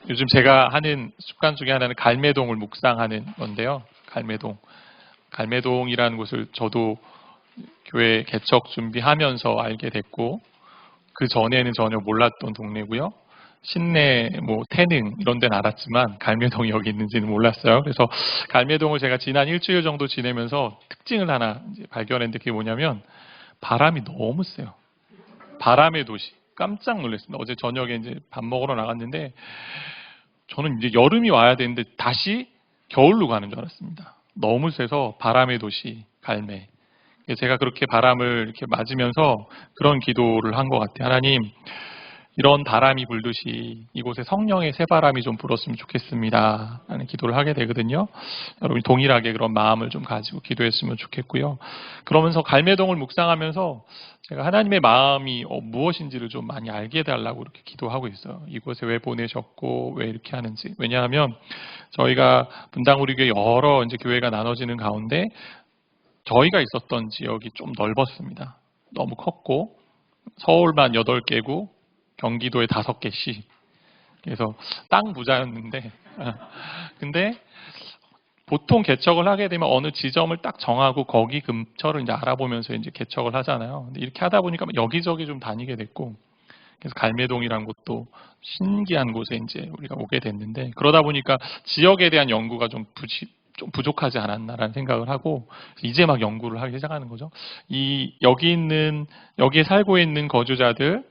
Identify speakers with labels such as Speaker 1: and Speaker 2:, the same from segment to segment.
Speaker 1: 요즘 제가 하는 습관 중에 하나는 갈매동을 묵상하는 건데요. 갈매동이라는 곳을 저도 교회 개척 준비하면서 알게 됐고, 그 전에는 전혀 몰랐던 동네고요. 신내, 태릉 이런 데는 알았지만 갈매동이 여기 있는지는 몰랐어요. 그래서 갈매동을 제가 지난 일주일 정도 지내면서 특징을 하나 이제 발견했는데, 그게 뭐냐면 바람이 너무 세요. 바람의 도시. 깜짝 놀랐습니다. 어제 저녁에 이제 밥 먹으러 나갔는데 저는 이제 여름이 와야 되는데 다시 겨울로 가는 줄 알았습니다. 너무 세서 바람의 도시 갈매. 제가 그렇게 바람을 이렇게 맞으면서 그런 기도를 한 것 같아요. 하나님, 이런 바람이 불듯이 이곳에 성령의 새바람이 좀 불었으면 좋겠습니다 라는 기도를 하게 되거든요. 여러분이 동일하게 그런 마음을 좀 가지고 기도했으면 좋겠고요. 그러면서 갈매동을 묵상하면서 제가 하나님의 마음이 무엇인지를 좀 많이 알게 해달라고 이렇게 기도하고 있어요. 이곳에 왜 보내셨고 왜 이렇게 하는지. 왜냐하면 저희가 분당 우리 교회 여러 이제 교회가 나눠지는 가운데 저희가 있었던 지역이 좀 넓었습니다. 너무 컸고 서울만 8개고 경기도에 5개씩. 그래서 땅 부자였는데 근데 보통 개척을 하게 되면 어느 지점을 딱 정하고 거기 근처를 이제 알아보면서 이제 개척을 하잖아요. 근데 이렇게 하다 보니까 여기저기 좀 다니게 됐고, 그래서 갈매동이라는 곳도 신기한 곳에 이제 우리가 오게 됐는데, 그러다 보니까 지역에 대한 연구가 좀 부족하지 않았나라는 생각을 하고 이제 막 연구를 하기 시작하는 거죠. 여기에 살고 있는 거주자들,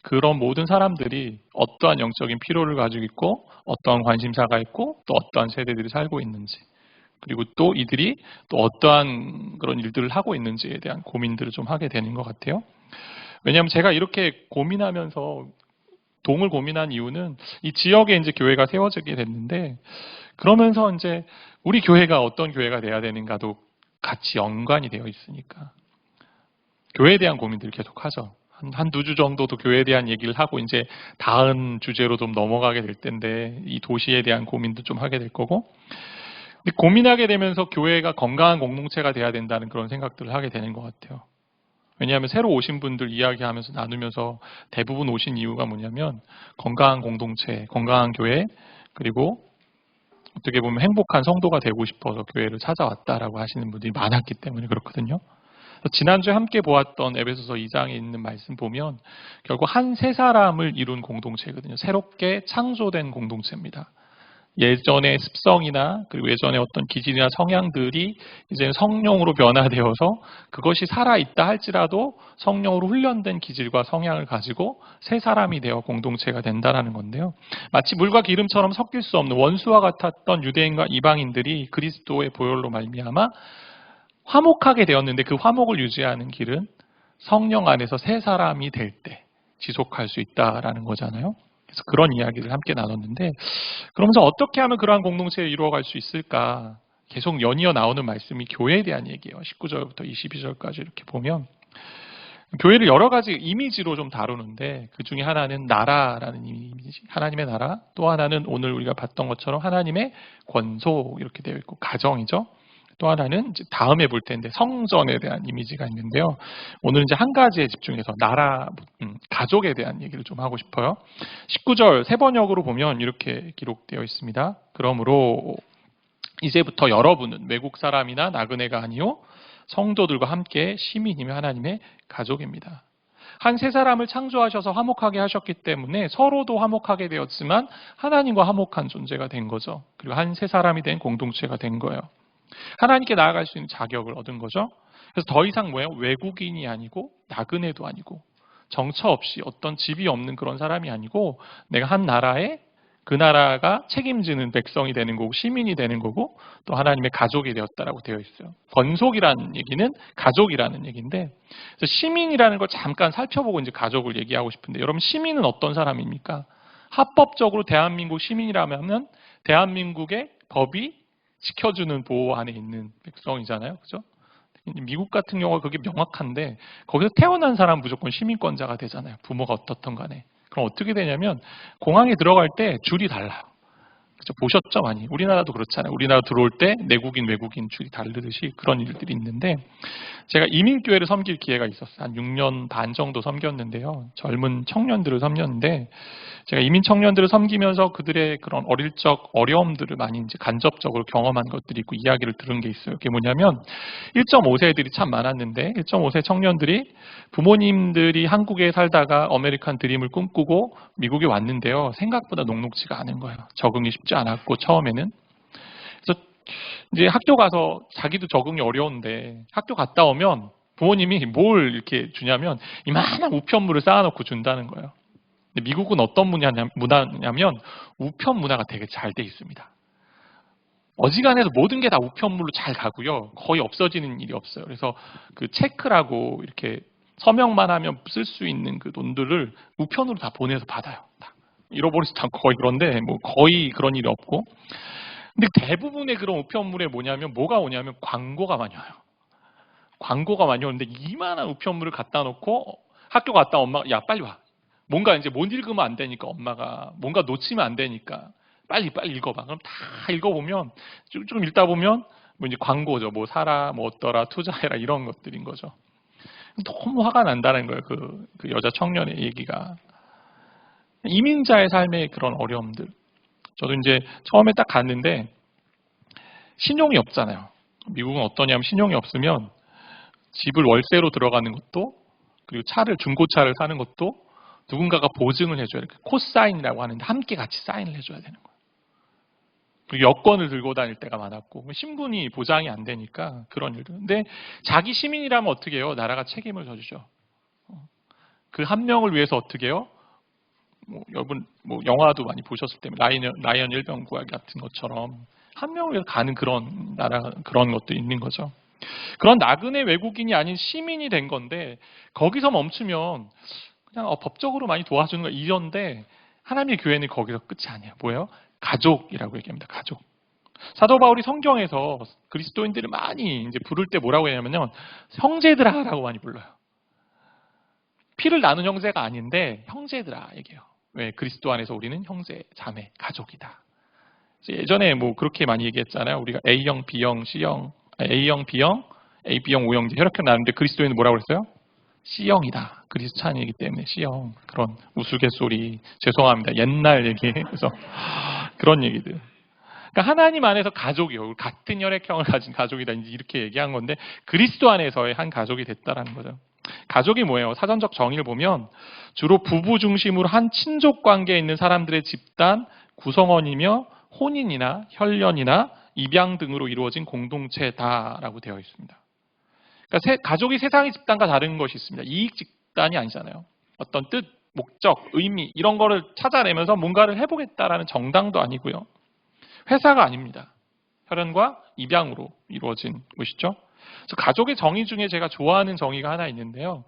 Speaker 1: 그런 모든 사람들이 어떠한 영적인 필요를 가지고 있고 어떠한 관심사가 있고 또 어떠한 세대들이 살고 있는지, 그리고 또 이들이 또 어떠한 그런 일들을 하고 있는지에 대한 고민들을 좀 하게 되는 것 같아요. 왜냐하면 제가 이렇게 고민하면서 동을 고민한 이유는 이 지역에 이제 교회가 세워지게 됐는데, 그러면서 이제 우리 교회가 어떤 교회가 돼야 되는가도 같이 연관이 되어 있으니까 교회에 대한 고민들을 계속 하죠. 한두 주 정도도 교회에 대한 얘기를 하고 이제 다음 주제로 좀 넘어가게 될 텐데 이 도시에 대한 고민도 좀 하게 될 거고, 근데 고민하게 되면서 교회가 건강한 공동체가 돼야 된다는 그런 생각들을 하게 되는 것 같아요. 왜냐하면 새로 오신 분들 이야기하면서 나누면서 대부분 오신 이유가 뭐냐면 건강한 공동체, 건강한 교회, 그리고 어떻게 보면 행복한 성도가 되고 싶어서 교회를 찾아왔다라고 하시는 분들이 많았기 때문에 그렇거든요. 지난주에 함께 보았던 에베소서 2장에 있는 말씀 보면 결국 한 세 사람을 이룬 공동체거든요. 새롭게 창조된 공동체입니다. 예전의 습성이나 그리고 예전의 어떤 기질이나 성향들이 이제 성령으로 변화되어서 그것이 살아있다 할지라도 성령으로 훈련된 기질과 성향을 가지고 새 사람이 되어 공동체가 된다는 건데요. 마치 물과 기름처럼 섞일 수 없는 원수와 같았던 유대인과 이방인들이 그리스도의 보혈로 말미암아 화목하게 되었는데, 그 화목을 유지하는 길은 성령 안에서 새 사람이 될 때 지속할 수 있다라는 거잖아요. 그래서 그런 이야기를 함께 나눴는데, 그러면서 어떻게 하면 그러한 공동체를 이루어갈 수 있을까? 계속 연이어 나오는 말씀이 교회에 대한 얘기예요. 19절부터 22절까지 이렇게 보면 교회를 여러 가지 이미지로 좀 다루는데, 그 중에 하나는 나라라는 이미지, 하나님의 나라, 또 하나는 오늘 우리가 봤던 것처럼 하나님의 권속 이렇게 되어 있고 가정이죠. 또 하나는 이제 다음에 볼 텐데 성전에 대한 이미지가 있는데요. 오늘 이제 한 가지에 집중해서 나라, 가족에 대한 얘기를 좀 하고 싶어요. 19절 세 번역으로 보면 이렇게 기록되어 있습니다. 그러므로 이제부터 여러분은 외국 사람이나 나그네가 아니요 성도들과 함께 시민이며 하나님의 가족입니다. 한 세 사람을 창조하셔서 화목하게 하셨기 때문에 서로도 화목하게 되었지만 하나님과 화목한 존재가 된 거죠. 그리고 한 세 사람이 된 공동체가 된 거예요. 하나님께 나아갈 수 있는 자격을 얻은 거죠. 그래서 더 이상 뭐예요? 외국인이 아니고 나그네도 아니고 정처 없이 어떤 집이 없는 그런 사람이 아니고 내가 한 나라에 그 나라가 책임지는 백성이 되는 거고 시민이 되는 거고 또 하나님의 가족이 되었다라고 되어 있어요. 권속이라는 얘기는 가족이라는 얘기인데, 그래서 시민이라는 걸 잠깐 살펴보고 이제 가족을 얘기하고 싶은데, 여러분 시민은 어떤 사람입니까? 합법적으로 대한민국 시민이라면 대한민국의 법이 지켜주는 보호 안에 있는 백성이잖아요. 그죠? 미국 같은 경우가 그게 명확한데 거기서 태어난 사람 무조건 시민권자가 되잖아요. 부모가 어떻든 간에. 그럼 어떻게 되냐면 공항에 들어갈 때 줄이 달라요. 그죠? 보셨죠? 많이. 우리나라도 그렇잖아요. 우리나라 들어올 때 내국인, 외국인 줄이 다르듯이 그런 일들이 있는데, 제가 이민교회를 섬길 기회가 있었어요. 한 6년 반 정도 섬겼는데요. 젊은 청년들을 섬겼는데 제가 이민 청년들을 섬기면서 그들의 그런 어릴 적 어려움들을 많이 이제 간접적으로 경험한 것들이 있고 이야기를 들은 게 있어요. 그게 뭐냐면 1.5세들이 참 많았는데 1.5세 청년들이 부모님들이 한국에 살다가 아메리칸 드림을 꿈꾸고 미국에 왔는데요. 생각보다 녹록지가 않은 거예요. 적응이 쉽지 않았고 처음에는. 그래서 이제 학교 가서 자기도 적응이 어려운데 학교 갔다 오면 부모님이 뭘 이렇게 주냐면 이만한 우편물을 쌓아놓고 준다는 거예요. 근데 미국은 어떤 문화냐면 우편 문화가 되게 잘 돼 있습니다. 어지간해서 모든 게 다 우편물로 잘 가고요. 거의 없어지는 일이 없어요. 그래서 그 체크라고 이렇게 서명만 하면 쓸 수 있는 그 돈들을 우편으로 다 보내서 받아요. 다. 잃어버리지도 않고 거의 그런데 뭐 거의 그런 일이 없고. 근데 대부분의 그런 우편물에 뭐가 오냐면 광고가 많이 와요. 광고가 많이 오는데 이만한 우편물을 갖다 놓고 학교 갔다 엄마가 야 빨리 와. 뭔가 이제 못 읽으면 안 되니까 엄마가 뭔가 놓치면 안 되니까 빨리 읽어봐. 그럼 다 읽어보면 좀 읽다 보면 뭐 이제 광고죠. 뭐 사라, 뭐 어떠라, 투자해라 이런 것들인 거죠. 너무 화가 난다는 거예요. 그 여자 청년의 얘기가. 이민자의 삶의 그런 어려움들. 저도 이제 처음에 딱 갔는데 신용이 없잖아요. 미국은 어떠냐면 신용이 없으면 집을 월세로 들어가는 것도 그리고 중고차를 사는 것도 누군가가 보증을 해줘야 돼요. 코사인이라고 하는데 함께 같이 사인을 해줘야 되는 거예요. 그리고 여권을 들고 다닐 때가 많았고 신분이 보장이 안 되니까 그런 일들. 근데 자기 시민이라면 어떻게 해요? 나라가 책임을 져주죠. 그 한 명을 위해서 어떻게 해요? 여러분 영화도 많이 보셨을 때문에 라이언 일병구하기 같은 것처럼 한 명을 위해서 가는 그런 나라 그런 것도 있는 거죠. 그런 나그네 외국인이 아닌 시민이 된 건데 거기서 멈추면 그냥 법적으로 많이 도와주는 거 이런데 하나님의 교회는 거기서 끝이 아니에요. 뭐예요? 가족이라고 얘기합니다. 가족. 사도 바울이 성경에서 그리스도인들을 많이 이제 부를 때 뭐라고 하냐면요. 형제들아라고 많이 불러요. 피를 나눈 형제가 아닌데 형제들아 얘기해요. 왜? 그리스도 안에서 우리는 형제, 자매, 가족이다. 예전에 뭐 그렇게 많이 얘기했잖아요. 우리가 A형, B형, C형, A형, B형, AB형, O형제 혈액형 나누는데 그리스도인은 뭐라고 그랬어요? C형이다. 그리스찬이기 때문에 C형. 그런 우스갯소리. 죄송합니다. 옛날 얘기. 그래서 그런 얘기들. 그러니까 하나님 안에서 가족이요. 같은 혈액형을 가진 가족이다. 이렇게 얘기한 건데 그리스도 안에서의 한 가족이 됐다라는 거죠. 가족이 뭐예요? 사전적 정의를 보면 주로 부부 중심으로 한 친족 관계에 있는 사람들의 집단 구성원이며 혼인이나 혈연이나 입양 등으로 이루어진 공동체다라고 되어 있습니다. 그러니까 가족이 세상의 집단과 다른 것이 있습니다. 이익 집단이 아니잖아요. 어떤 뜻, 목적, 의미 이런 거를 찾아내면서 뭔가를 해보겠다라는 정당도 아니고요. 회사가 아닙니다. 혈연과 입양으로 이루어진 것이죠. 그래서 가족의 정의 중에 제가 좋아하는 정의가 하나 있는데요.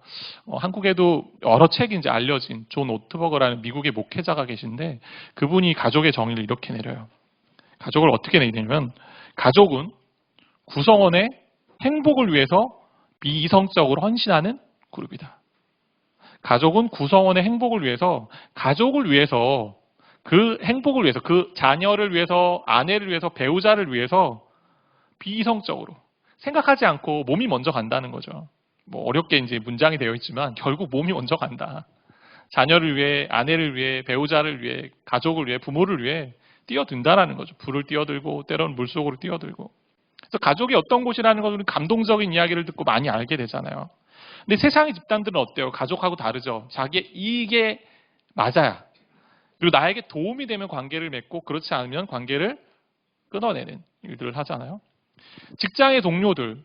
Speaker 1: 한국에도 여러 책이 이제 알려진 존 오트버거라는 미국의 목회자가 계신데 그분이 가족의 정의를 이렇게 내려요. 가족을 어떻게 내냐면 가족은 구성원의 행복을 위해서 비이성적으로 헌신하는 그룹이다. 가족은 구성원의 행복을 위해서 가족을 위해서 그 행복을 위해서 그 자녀를 위해서 아내를 위해서 배우자를 위해서 비이성적으로 생각하지 않고 몸이 먼저 간다는 거죠. 뭐 어렵게 이제 문장이 되어 있지만 결국 몸이 먼저 간다. 자녀를 위해, 아내를 위해, 배우자를 위해, 가족을 위해, 부모를 위해 뛰어든다라는 거죠. 불을 뛰어들고 때로는 물속으로 뛰어들고. 그래서 가족이 어떤 곳이라는 것을 감동적인 이야기를 듣고 많이 알게 되잖아요. 근데 세상의 집단들은 어때요? 가족하고 다르죠. 자기의 이익에 맞아야. 그리고 나에게 도움이 되면 관계를 맺고 그렇지 않으면 관계를 끊어내는 일들을 하잖아요. 직장의 동료들,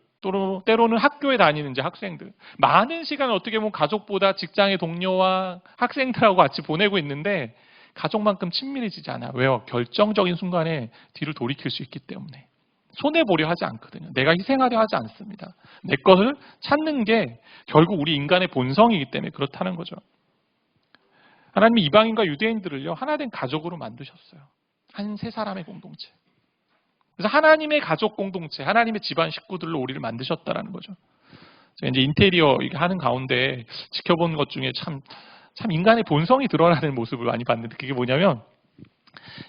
Speaker 1: 때로는 학교에 다니는 이제 학생들. 많은 시간을 어떻게 보면 가족보다 직장의 동료와 학생들하고 같이 보내고 있는데 가족만큼 친밀해지지 않아요. 왜요? 결정적인 순간에 뒤를 돌이킬 수 있기 때문에. 손해보려 하지 않거든요. 내가 희생하려 하지 않습니다. 내 것을 찾는 게 결국 우리 인간의 본성이기 때문에 그렇다는 거죠. 하나님이 이방인과 유대인들을요, 하나된 가족으로 만드셨어요. 한 세 사람의 공동체. 그래서 하나님의 가족 공동체, 하나님의 집안 식구들로 우리를 만드셨다라는 거죠. 제가 이제 인테리어 하는 가운데 지켜본 것 중에 참 인간의 본성이 드러나는 모습을 많이 봤는데 그게 뭐냐면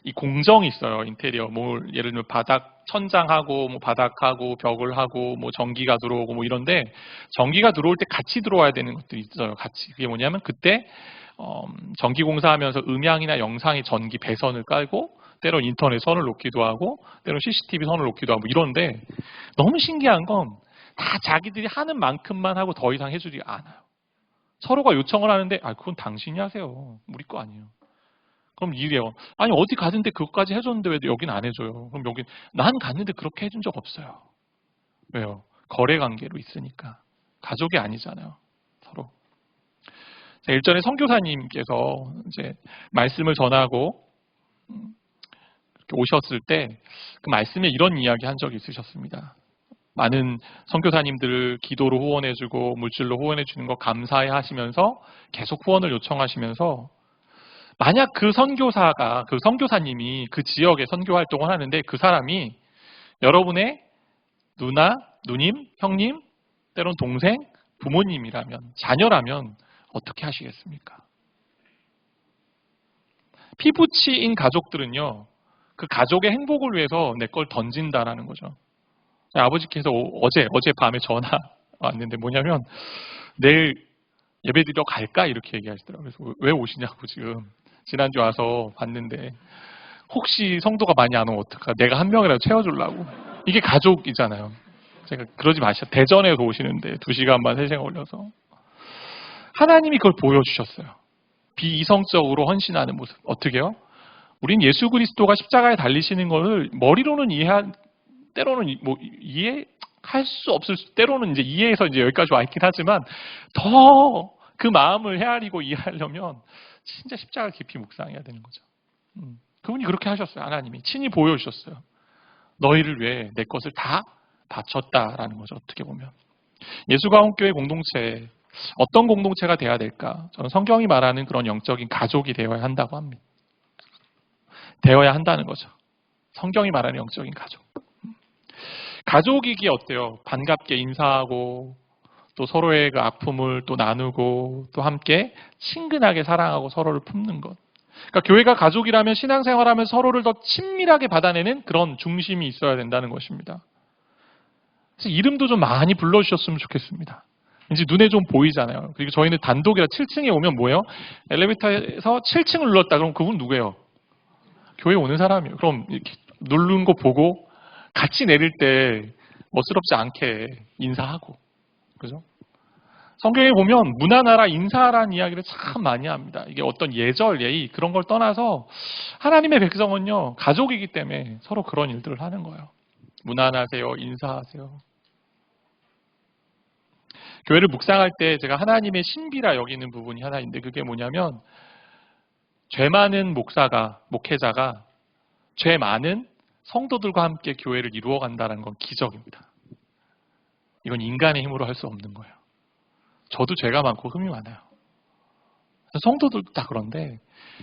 Speaker 1: 이 공정이 있어요. 인테리어. 뭐 예를 들면 바닥 천장하고 뭐 바닥하고 벽을 하고 뭐 전기가 들어오고 뭐 이런데 전기가 들어올 때 같이 들어와야 되는 것들이 있어요. 같이. 그게 뭐냐면 그때 전기 공사하면서 음향이나 영상의 전기 배선을 깔고 때론 인터넷 선을 놓기도 하고 때론 CCTV 선을 놓기도 하고 이런데 너무 신기한 건 다 자기들이 하는 만큼만 하고 더 이상 해주지 않아요. 서로가 요청을 하는데 그건 당신이 하세요. 우리 거 아니에요. 그럼 이래요. 아니 어디 가는데 그것까지 해줬는데 왜 여긴 안 해줘요? 그럼 여긴 난 갔는데 그렇게 해준 적 없어요. 왜요? 거래 관계로 있으니까. 가족이 아니잖아요. 서로. 일전에 선교사님께서 이제 말씀을 전하고 오셨을 때 그 말씀에 이런 이야기 한 적이 있으셨습니다. 많은 선교사님들을 기도로 후원해주고 물질로 후원해주는 거 감사해 하시면서 계속 후원을 요청하시면서 만약 그 선교사가, 그 선교사님이 그 지역에 선교 활동을 하는데 그 사람이 여러분의 누나, 누님, 형님, 때론 동생, 부모님이라면, 자녀라면 어떻게 하시겠습니까? 피부치인 가족들은요, 그 가족의 행복을 위해서 내 걸 던진다라는 거죠. 아버지께서 어젯밤에 전화 왔는데 뭐냐면 내일 예배드리러 갈까? 이렇게 얘기하시더라고요. 그래서 왜 오시냐고 지금. 지난주 와서 봤는데 혹시 성도가 많이 안 오면 어떡하? 내가 한 명이라도 채워주려고. 이게 가족이잖아요. 제가 그러지 마시죠. 대전에서 오시는데 2시간 반, 3시간 걸려서. 하나님이 그걸 보여주셨어요. 비이성적으로 헌신하는 모습. 어떻게 해요? 우린 예수 그리스도가 십자가에 달리시는 것을 머리로는 때로는 뭐 이해할 수 없을 때로는 이제 이해해서 이제 여기까지 와 있긴 하지만 더 그 마음을 헤아리고 이해하려면 진짜 십자가 깊이 묵상해야 되는 거죠. 그분이 그렇게 하셨어요. 하나님이 친히 보여주셨어요. 너희를 위해 내 것을 다 바쳤다라는 거죠. 어떻게 보면 예수가옥교회 공동체 어떤 공동체가 돼야 될까? 저는 성경이 말하는 그런 영적인 가족이 되어야 한다고 합니다. 되어야 한다는 거죠. 성경이 말하는 영적인 가족. 가족이기 어때요? 반갑게 인사하고 또 서로의 그 아픔을 또 나누고 또 함께 친근하게 사랑하고 서로를 품는 것. 그러니까 교회가 가족이라면 신앙생활하면 서로를 더 친밀하게 받아내는 그런 중심이 있어야 된다는 것입니다. 그래서 이름도 좀 많이 불러주셨으면 좋겠습니다. 이제 눈에 좀 보이잖아요. 그리고 저희는 단독이라 7층에 오면 뭐예요? 엘리베이터에서 7층을 눌렀다. 그럼 그분 누구예요? 교회 오는 사람이에요. 그럼 이렇게 누른 거 보고 같이 내릴 때 멋스럽지 않게 인사하고. 그죠? 성경에 보면 문화나라 인사라는 이야기를 참 많이 합니다. 이게 어떤 예절, 예의 그런 걸 떠나서 하나님의 백성은요 가족이기 때문에 서로 그런 일들을 하는 거예요. 문안하세요, 인사하세요. 교회를 묵상할 때 제가 하나님의 신비라 여기는 부분이 하나 있는데 그게 뭐냐면 죄 많은 목회자가 죄 많은 성도들과 함께 교회를 이루어간다는 건 기적입니다. 이건 인간의 힘으로 할 수 없는 거예요. 저도 죄가 많고 흠이 많아요. 성도들도 다 그런데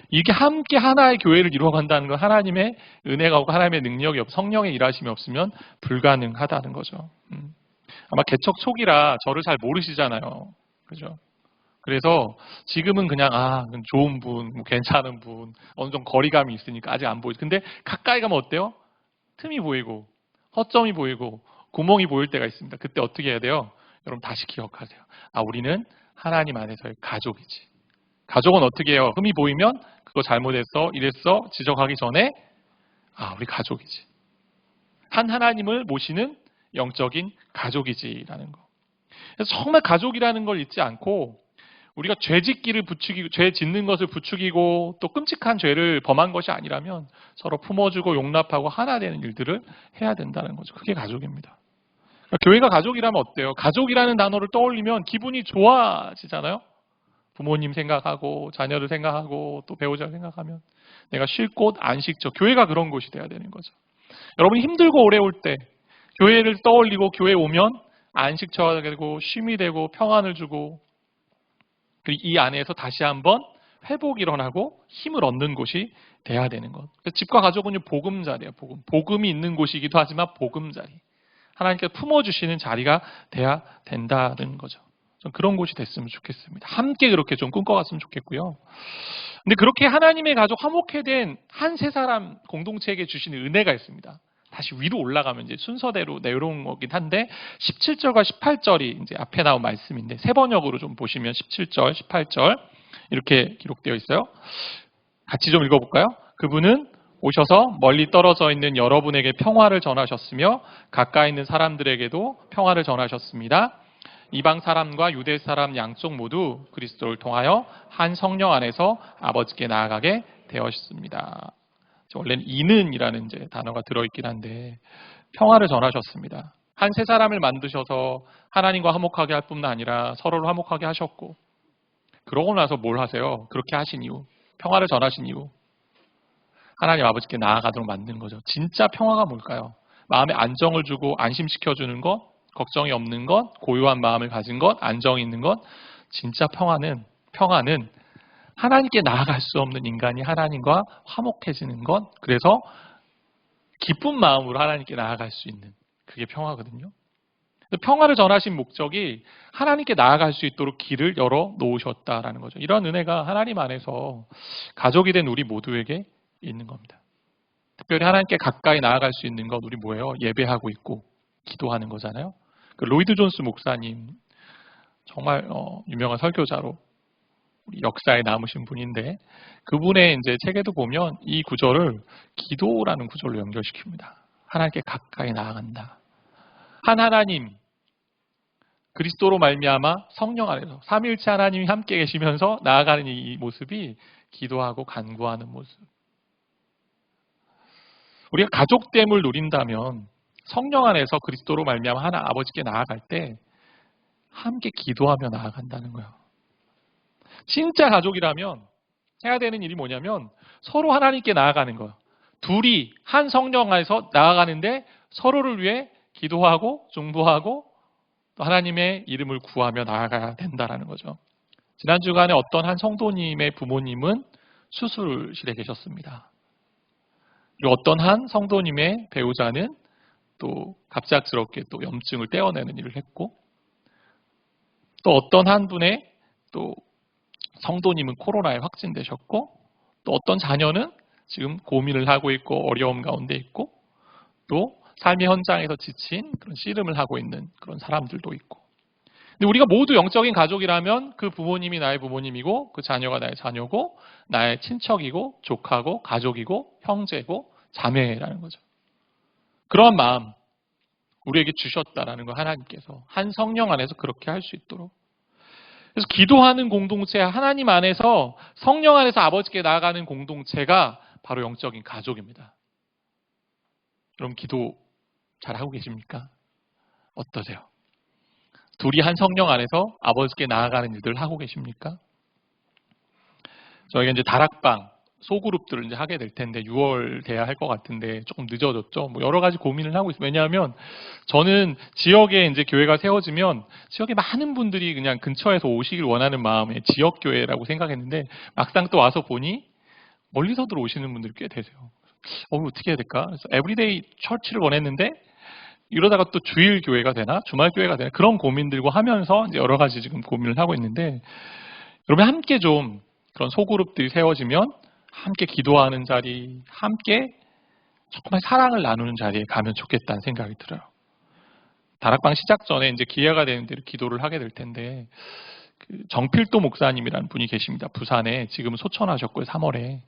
Speaker 1: 이게 함께 하나의 교회를 이루어간다는 건 하나님의 은혜가 없고 하나님의 능력이 없고 성령의 일하심이 없으면 불가능하다는 거죠. 아마 개척 초기라 저를 잘 모르시잖아요. 그죠? 그래서 지금은 그냥 좋은 분, 뭐 괜찮은 분, 어느 정도 거리감이 있으니까 아직 안 보이죠. 근데 가까이 가면 어때요? 틈이 보이고 허점이 보이고 구멍이 보일 때가 있습니다. 그때 어떻게 해야 돼요? 여러분 다시 기억하세요. 우리는 하나님 안에서의 가족이지. 가족은 어떻게 해요? 흠이 보이면 그거 잘못했어, 이랬어 지적하기 전에 우리 가족이지. 한 하나님을 모시는 영적인 가족이지라는 거. 그래서 정말 가족이라는 걸 잊지 않고 우리가 죄 짓는 것을 부추기고 또 끔찍한 죄를 범한 것이 아니라면 서로 품어주고 용납하고 하나 되는 일들을 해야 된다는 거죠. 그게 가족입니다. 그러니까 교회가 가족이라면 어때요? 가족이라는 단어를 떠올리면 기분이 좋아지잖아요. 부모님 생각하고 자녀를 생각하고 또 배우자를 생각하면 내가 쉴 곳, 안식처, 교회가 그런 곳이 돼야 되는 거죠. 여러분이 힘들고 어려울 때 교회를 떠올리고 교회 오면 안식처가 되고 쉼이 되고 평안을 주고 이 안에서 다시 한번 회복이 일어나고 힘을 얻는 곳이 돼야 되는 것. 집과 가족은 보금자리예요. 복음이 있는 곳이기도 하지만 보금자리. 하나님께서 품어주시는 자리가 돼야 된다는 거죠. 전 그런 곳이 됐으면 좋겠습니다. 함께 그렇게 좀 꿈꿔갔으면 좋겠고요. 근데 그렇게 하나님의 가족 화목해된 한 세 사람 공동체에게 주시는 은혜가 있습니다. 다시 위로 올라가면 이제 순서대로 내려온 거긴 한데 17절과 18절이 이제 앞에 나온 말씀인데 세 번역으로 좀 보시면 17절, 18절 이렇게 기록되어 있어요. 같이 좀 읽어볼까요? 그분은 오셔서 멀리 떨어져 있는 여러분에게 평화를 전하셨으며 가까이 있는 사람들에게도 평화를 전하셨습니다. 이방 사람과 유대 사람 양쪽 모두 그리스도를 통하여 한 성령 안에서 아버지께 나아가게 되었습니다. 원래는 이는이라는 이제 단어가 들어있긴 한데 평화를 전하셨습니다. 한 세 사람을 만드셔서 하나님과 화목하게 할 뿐만 아니라 서로를 화목하게 하셨고 그러고 나서 뭘 하세요? 그렇게 하신 이유, 평화를 전하신 이유 하나님 아버지께 나아가도록 만든 거죠. 진짜 평화가 뭘까요? 마음에 안정을 주고 안심시켜주는 것, 걱정이 없는 것, 고요한 마음을 가진 것, 안정이 있는 것. 진짜 평화는 하나님께 나아갈 수 없는 인간이 하나님과 화목해지는 것. 그래서 기쁜 마음으로 하나님께 나아갈 수 있는 그게 평화거든요. 평화를 전하신 목적이 하나님께 나아갈 수 있도록 길을 열어 놓으셨다라는 거죠. 이런 은혜가 하나님 안에서 가족이 된 우리 모두에게 있는 겁니다. 특별히 하나님께 가까이 나아갈 수 있는 건 우리 뭐예요? 예배하고 있고 기도하는 거잖아요. 그 로이드 존스 목사님 정말 유명한 설교자로 우리 역사에 남으신 분인데 그분의 이제 책에도 보면 이 구절을 기도라는 구절로 연결시킵니다. 하나님께 가까이 나아간다. 한 하나님 그리스도로 말미암아 성령 안에서 삼위일체 하나님이 함께 계시면서 나아가는 이 모습이 기도하고 간구하는 모습. 우리가 가족됨을 누린다면 성령 안에서 그리스도로 말미암아 하나 아버지께 나아갈 때 함께 기도하며 나아간다는 거예요. 진짜 가족이라면 해야 되는 일이 뭐냐면 서로 하나님께 나아가는 거예요. 둘이 한 성령 안에서 나아가는데 서로를 위해 기도하고 중보하고 또 하나님의 이름을 구하며 나아가야 된다는 거죠. 지난 주간에 어떤 한 성도님의 부모님은 수술실에 계셨습니다. 그리고 어떤 한 성도님의 배우자는 또 갑작스럽게 또 염증을 떼어내는 일을 했고 또 어떤 한 분의 또 성도님은 코로나에 확진되셨고 또 어떤 자녀는 지금 고민을 하고 있고 어려움 가운데 있고 또 삶의 현장에서 지친 그런 씨름을 하고 있는 그런 사람들도 있고 근데 우리가 모두 영적인 가족이라면 그 부모님이 나의 부모님이고 그 자녀가 나의 자녀고 나의 친척이고 조카고 가족이고 형제고 자매라는 거죠. 그러한 마음 우리에게 주셨다라는 거 하나님께서 한 성령 안에서 그렇게 할 수 있도록 그래서 기도하는 공동체 하나님 안에서 성령 안에서 아버지께 나아가는 공동체가 바로 영적인 가족입니다. 그럼 기도 잘하고 계십니까? 어떠세요? 둘이 한 성령 안에서 아버지께 나아가는 일들을 하고 계십니까? 저희가 이제 다락방 소그룹들을 이제 하게 될 텐데 6월 돼야 할 것 같은데 조금 늦어졌죠. 뭐 여러 가지 고민을 하고 있어요. 왜냐하면 저는 지역에 이제 교회가 세워지면 지역에 많은 분들이 그냥 근처에서 오시길 원하는 마음에 지역 교회라고 생각했는데 막상 또 와서 보니 멀리서들 오시는 분들이 꽤 되세요. 어떻게 해야 될까? 그래서 에브리데이 처치를 원했는데 이러다가 또 주일 교회가 되나? 주말 교회가 되나? 그런 고민들고 하면서 이제 여러 가지 지금 고민을 하고 있는데 여러분 함께 좀 그런 소그룹들이 세워지면 함께 기도하는 자리, 함께 정말 사랑을 나누는 자리에 가면 좋겠다는 생각이 들어요. 다락방 시작 전에 이제 기회가 되는 대로 기도를 하게 될 텐데 그 정필도 목사님이라는 분이 계십니다. 부산에 지금 소천하셨고요. 3월에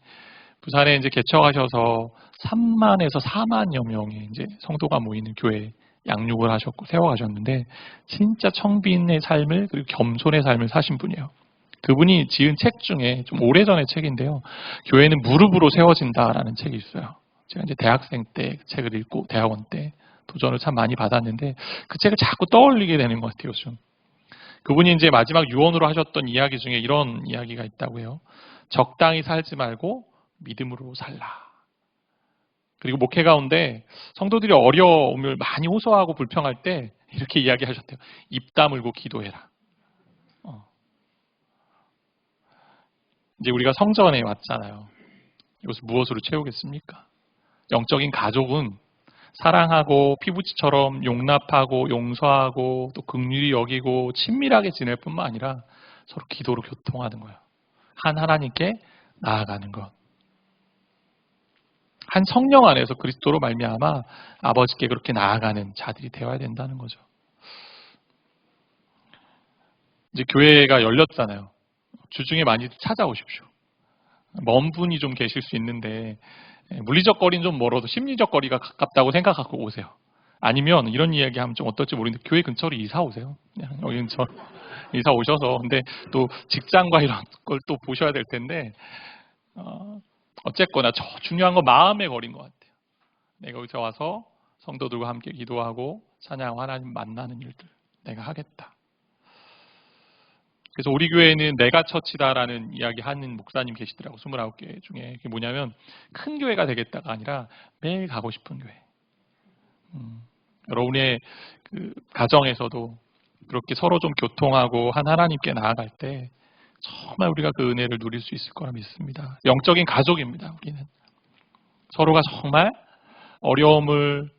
Speaker 1: 부산에 이제 개척하셔서 3만에서 4만여 명의 이제 성도가 모이는 교회 양육을 하셨고 세워가셨는데 진짜 청빈의 삶을 그리고 겸손의 삶을 사신 분이에요. 그분이 지은 책 중에 좀 오래전의 책인데요. 교회는 무릎으로 세워진다라는 책이 있어요. 제가 이제 대학생 때 그 책을 읽고 대학원 때 도전을 참 많이 받았는데 그 책을 자꾸 떠올리게 되는 것 같아요. 요즘. 그분이 이제 마지막 유언으로 하셨던 이야기 중에 이런 이야기가 있다고 해요. 적당히 살지 말고 믿음으로 살라. 그리고 목회 가운데 성도들이 어려움을 많이 호소하고 불평할 때 이렇게 이야기하셨대요. 입 다물고 기도해라. 이제 우리가 성전에 왔잖아요. 이것을 무엇으로 채우겠습니까? 영적인 가족은 사랑하고 피부치처럼 용납하고 용서하고 또 긍휼히 여기고 친밀하게 지낼 뿐만 아니라 서로 기도로 교통하는 거예요. 한 하나님께 나아가는 것. 한 성령 안에서 그리스도로 말미암아 아버지께 그렇게 나아가는 자들이 되어야 된다는 거죠. 이제 교회가 열렸잖아요. 주중에 많이 찾아오십시오. 먼 분이 좀 계실 수 있는데 물리적 거리는 좀 멀어도 심리적 거리가 가깝다고 생각하고 오세요. 아니면 이런 이야기 하면 좀 어떨지 모르는데 교회 근처로 이사 오세요. 그냥 여기 근처 이사 오셔서 근데 또 직장과 이런 걸 또 보셔야 될 텐데 어쨌거나 중요한 건 마음의 거리인 것 같아요. 내가 여기서 와서 성도들과 함께 기도하고 찬양하고 하나님 만나는 일들 내가 하겠다. 그래서 우리 교회는 메가처치다라는 이야기 하는 목사님 계시더라고. 29개 중에. 그게 뭐냐면 큰 교회가 되겠다가 아니라 매일 가고 싶은 교회. 여러분의 그 가정에서도 그렇게 서로 좀 교통하고 한 하나님께 나아갈 때 정말 우리가 그 은혜를 누릴 수 있을 거라 믿습니다. 영적인 가족입니다. 우리는. 서로가 정말 어려움을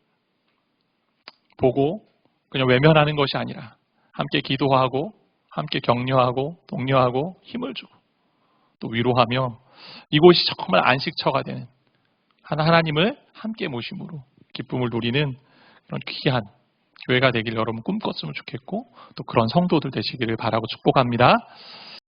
Speaker 1: 보고 그냥 외면하는 것이 아니라 함께 기도하고 함께 격려하고 독려하고 힘을 주고 또 위로하며 이곳이 정말 안식처가 되는 하나님을 함께 모심으로 기쁨을 누리는 그런 귀한 교회가 되길 여러분 꿈꿨으면 좋겠고 또 그런 성도들 되시기를 바라고 축복합니다.